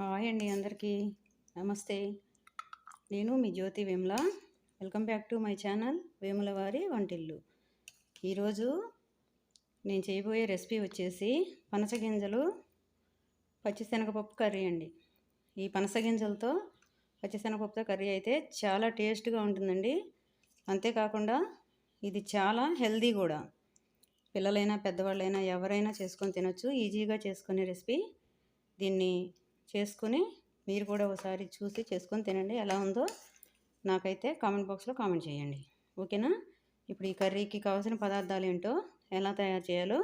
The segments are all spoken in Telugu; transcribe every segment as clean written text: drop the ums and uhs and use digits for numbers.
హాయ్ అండి అందరికీ నమస్తే. నేను మీ Jyothi Vemula. Welcome back to my channel Vemula వారి వంటిల్లు. ఈరోజు నేను చేయబోయే రెసిపీ వచ్చేసి పనసగింజలు పచ్చిశనగపప్పు కర్రీ అండి. ఈ పనసగింజలతో పచ్చిశనగపప్పుతో కర్రీ అయితే చాలా టేస్ట్గా ఉంటుందండి. అంతేకాకుండా ఇది చాలా హెల్దీ కూడా. పిల్లలైనా పెద్దవాళ్ళైనా ఎవరైనా చేసుకొని తినొచ్చు. ఈజీగా చేసుకునే రెసిపీ. దీన్ని చేసుకుని మీరు కూడా ఒకసారి చూసి చేసుకొని తినండి. ఎలా ఉందో నాకైతే కామెంట్ బాక్స్లో కామెంట్ చేయండి, ఓకేనా? ఇప్పుడు ఈ కర్రీకి కావాల్సిన పదార్థాలు ఏంటో ఎలా తయారు చేయాలో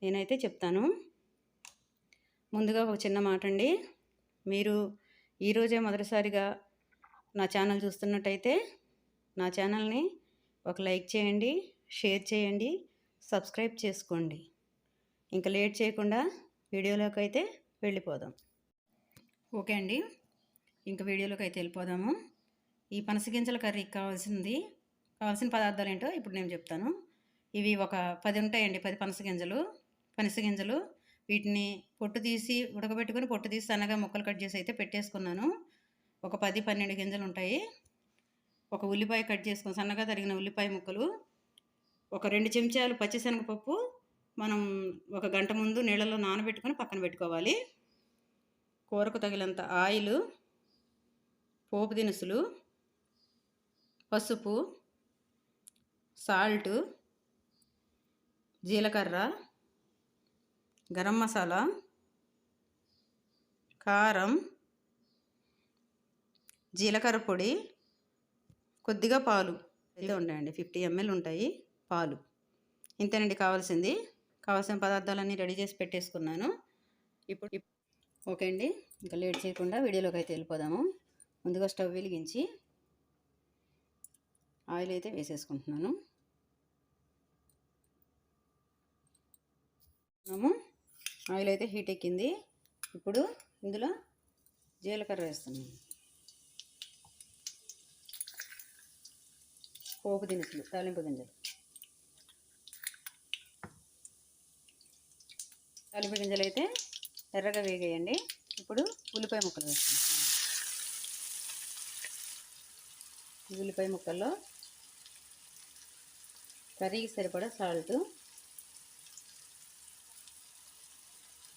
నేనైతే చెప్తాను. ముందుగా ఒక చిన్న మాట అండి, మీరు ఈరోజే మొదటిసారిగా నా ఛానల్ చూస్తున్నట్టయితే నా ఛానల్ని ఒక లైక్ చేయండి, షేర్ చేయండి, సబ్స్క్రైబ్ చేసుకోండి. ఇంకా లేట్ చేయకుండా వీడియోలోకి అయితే వెళ్ళిపోదాం. ఓకే అండి, ఇంక వీడియోలోకి అయితే వెళ్ళిపోదాము. ఈ పనసగింజల కర్రీకి కావాల్సిన పదార్థాలు ఏంటో ఇప్పుడు నేను చెప్తాను. ఇవి ఒక 10 ఉంటాయండి. 10 పనసగింజలు. వీటిని పొట్టు తీసి ఉడకబెట్టుకొని పొట్టు తీసి సన్నగా ముక్కలు కట్ చేసి అయితే పెట్టేసుకున్నాను. ఒక 10-12 గింజలు ఉంటాయి. ఒక ఉల్లిపాయ కట్ చేసుకొని సన్నగా తరిగిన ఉల్లిపాయ ముక్కలు, ఒక 2 చెంచాలు పచ్చిశనగపప్పు మనం ఒక గంట ముందు నీళ్ళలో నానబెట్టుకొని పక్కన పెట్టుకోవాలి. కూరకు తగినంత ఆయిల్, పోపు దినుసులు, పసుపు, సాల్ట్, జీలకర్ర, గరం మసాలా, కారం, జీలకర్ర పొడి, కొద్దిగా పాలు అయితే ఉంటాయండి. 50 ml ఉంటాయి పాలు. ఇంతేనండి కావాల్సిన పదార్థాలన్నీ రెడీ చేసి పెట్టేసుకున్నాను. ఇప్పుడు ఓకే అండి, ఇంకా లేట్ చేయకుండా వీడియోలోకి అయితే వెళ్ళిపోదాము. ముందుగా స్టవ్ వెలిగించి ఆయిల్ అయితే వేసేసుకుంటున్నాను. ఆయిల్ అయితే హీట్ ఎక్కింది. ఇప్పుడు ఇందులో జీలకర్ర వేస్తున్నాను, పోపు దినుసులు, తాలింపు గింజలు అయితే ఎర్రగా వేగేయండి. ఇప్పుడు ఉల్లిపాయ ముక్కలు వేసుకుంటున్నాను. ఉల్లిపాయ ముక్కల్లో కర్రీకి సరిపడా సాల్ట్,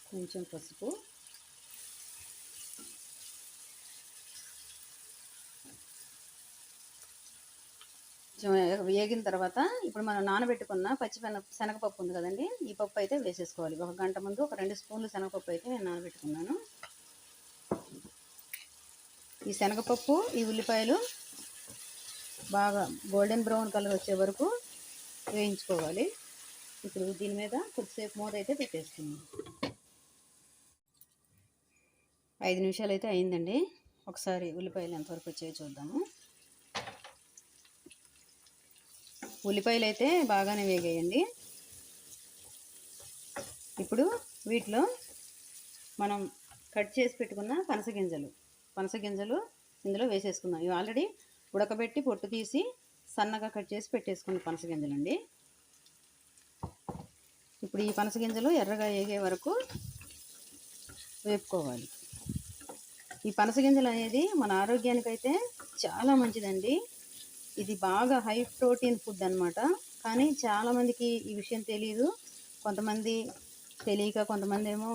కొంచెం పసుపు, కొంచెం వేగిన తర్వాత ఇప్పుడు మనం నానబెట్టుకున్న శనగపప్పు ఉంది కదండి, ఈ పప్పు అయితే వేసేసుకోవాలి. ఒక గంట ముందు ఒక 2 స్పూన్లు శనగపప్పు అయితే నేను నానబెట్టుకున్నాను. ఈ శనగపప్పు, ఈ ఉల్లిపాయలు బాగా గోల్డెన్ బ్రౌన్ కలర్ వచ్చే వరకు వేయించుకోవాలి. ఇప్పుడు దీని మీద కొద్దిసేపు మూత అయితే పెట్టేసుకున్నాను. 5 నిమిషాలు అయితే అయిందండి. ఒకసారి ఉల్లిపాయలు ఎంతవరకు వచ్చాయో చూద్దాము. ఉల్లిపాయలు అయితే బాగానే వేగేయండి. ఇప్పుడు వీటిలో మనం కట్ చేసి పెట్టుకున్న పనసగింజలు ఇందులో వేసేసుకుందాం. ఇవి ఆల్రెడీ ఉడకబెట్టి పొట్టు తీసి సన్నగా కట్ చేసి పెట్టేసుకున్న పనసగింజలు అండి. ఇప్పుడు ఈ పనసగింజలు ఎర్రగా వేగే వరకు వేపుకోవాలి. ఈ పనసగింజలు అనేది మన ఆరోగ్యానికైతే చాలా మంచిదండి. ఇది బాగా హై ప్రోటీన్ ఫుడ్ అన్నమాట. కానీ చాలామందికి ఈ విషయం తెలియదు. కొంతమంది తెలియక, కొంతమంది ఏమో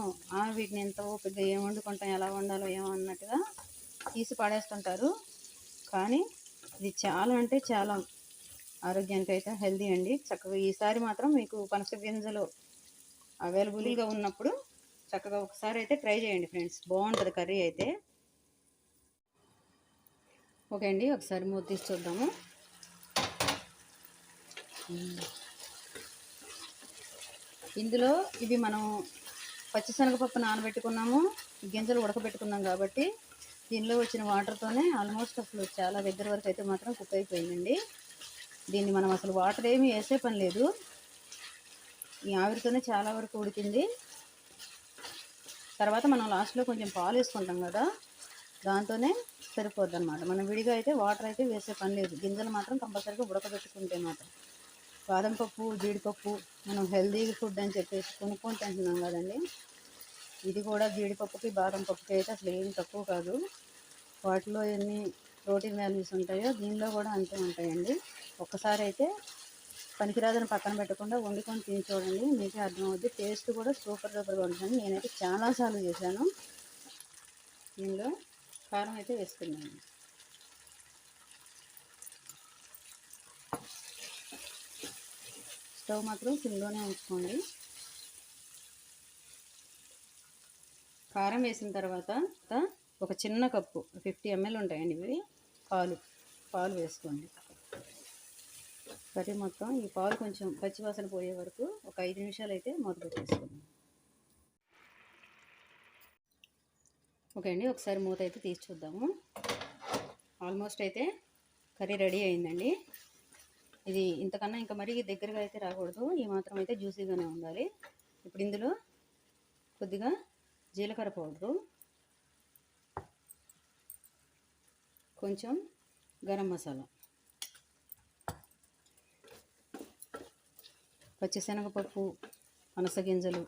వీటిని ఎంత ఓపికగా ఏం వండుకుంటాం, ఎలా వండాలో ఏమో అన్నట్టుగా తీసి పడేస్తుంటారు. కానీ ఇది చాలా అంటే చాలా ఆరోగ్యానికి అయితే హెల్దీ అండి. చక్కగా ఈసారి మాత్రం మీకు పనసగింజలు అవైలబుల్గా ఉన్నప్పుడు చక్కగా ఒకసారి అయితే ట్రై చేయండి ఫ్రెండ్స్, బాగుంటుంది కర్రీ అయితే. ఓకే అండి, ఒకసారి మూత తీసి చూద్దాము. ఇందులో ఇవి మనం పచ్చిశనగపప్పు నానబెట్టుకున్నాము, గింజలు ఉడకబెట్టుకున్నాం కాబట్టి దీనిలో వచ్చిన వాటర్తోనే ఆల్మోస్ట్ అసలు చాలా దగ్గర వరకు అయితే మాత్రం కుక్ అయిపోయిందండి. దీన్ని మనం అసలు వాటర్ ఏమీ వేసే పని లేదు. ఈ ఆవిరితోనే చాలా వరకు ఉడికింది. తర్వాత మనం లాస్ట్లో కొంచెం పాలు వేసుకుంటాం కదా, దాంతోనే సరిపోద్ది అనమాట. మనం విడిగా అయితే వాటర్ అయితే వేసే పని లేదు. గింజలు మాత్రం కంపల్సరీగా ఉడకబెట్టుకుంటే మాత్రం. బాదం పప్పు, జీడిపప్పు మనం హెల్దీ ఫుడ్ అని చెప్పేసి కొనుక్కొని తింటున్నాం కదండి. ఇది కూడా జీడిపప్పుకి బాదం పప్పుకి అయితే అసలు ఏం తక్కువ కాదు. వాటిలో ఎన్ని ప్రోటీన్ వాల్యూస్ ఉంటాయో దీనిలో కూడా అంతే ఉంటాయండి. ఒక్కసారి అయితే పనికిరాదని పక్కన పెట్టకుండా వండుకొని తిని చూడండి, మీకే అర్థమవుద్ది. టేస్ట్ కూడా సూపర్ సూపర్గా ఉంటుంది. నేనైతే చాలాసార్లు చేశాను. దీనిలో కారం అయితే వేసుకున్నాను. స్టవ్ మాత్రం సిమ్లోనే ఉంచుకోండి. కారం వేసిన తర్వాత ఒక చిన్న కప్పు 50 ml ఉంటాయండి ఇవి పాలు వేసుకోండి. కర్రీ మొత్తం ఈ పాలు కొంచెం పచ్చివాసన పోయే వరకు ఒక 5 నిమిషాలు అయితే మూత పెట్టేసుకోండి. ఓకే అండి, ఒకసారి మూత అయితే తీసి చూద్దాము. ఆల్మోస్ట్ అయితే కర్రీ రెడీ అయిందండి. ఇది ఇంతకన్నా ఇంకా మరీ దగ్గరగా అయితే రాకూడదు, ఈ మాత్రం అయితే జ్యూసీగానే ఉండాలి. ఇప్పుడు ఇందులో కొద్దిగా జీలకర్ర పౌడరు, కొంచెం గరం మసాలా, పచ్చిశనగపప్పు, పనసగింజలు,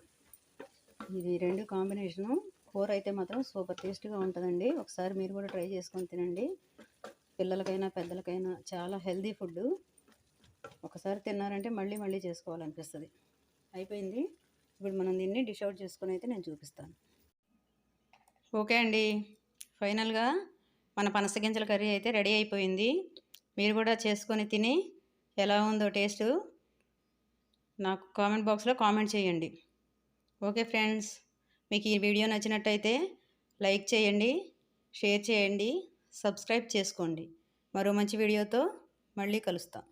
ఇది రెండు కాంబినేషను. కూర అయితే మాత్రం సూపర్ టేస్ట్గా ఉంటుందండి. ఒకసారి మీరు కూడా ట్రై చేసుకొని తినండి. పిల్లలకైనా పెద్దలకైనా చాలా హెల్దీ ఫుడ్. ఒకసారి తిన్నారంటే మళ్ళీ మళ్ళీ చేసుకోవాలనిపిస్తుంది. అయిపోయింది. ఇప్పుడు మనం దీన్ని డిష్ అవుట్ చేసుకొని అయితే నేను చూపిస్తాను. ఓకే అండి, ఫైనల్గా మన పనసగింజల కర్రీ అయితే రెడీ అయిపోయింది. మీరు కూడా చేసుకొని తిని ఎలా ఉందో టేస్ట్ నాకు కామెంట్ బాక్స్లో కామెంట్ చేయండి. ఓకే ఫ్రెండ్స్, మీకు ఈ వీడియో నచ్చినట్టయితే లైక్ చేయండి, షేర్ చేయండి, సబ్స్క్రైబ్ చేసుకోండి. మరో మంచి వీడియోతో మళ్ళీ కలుస్తాం.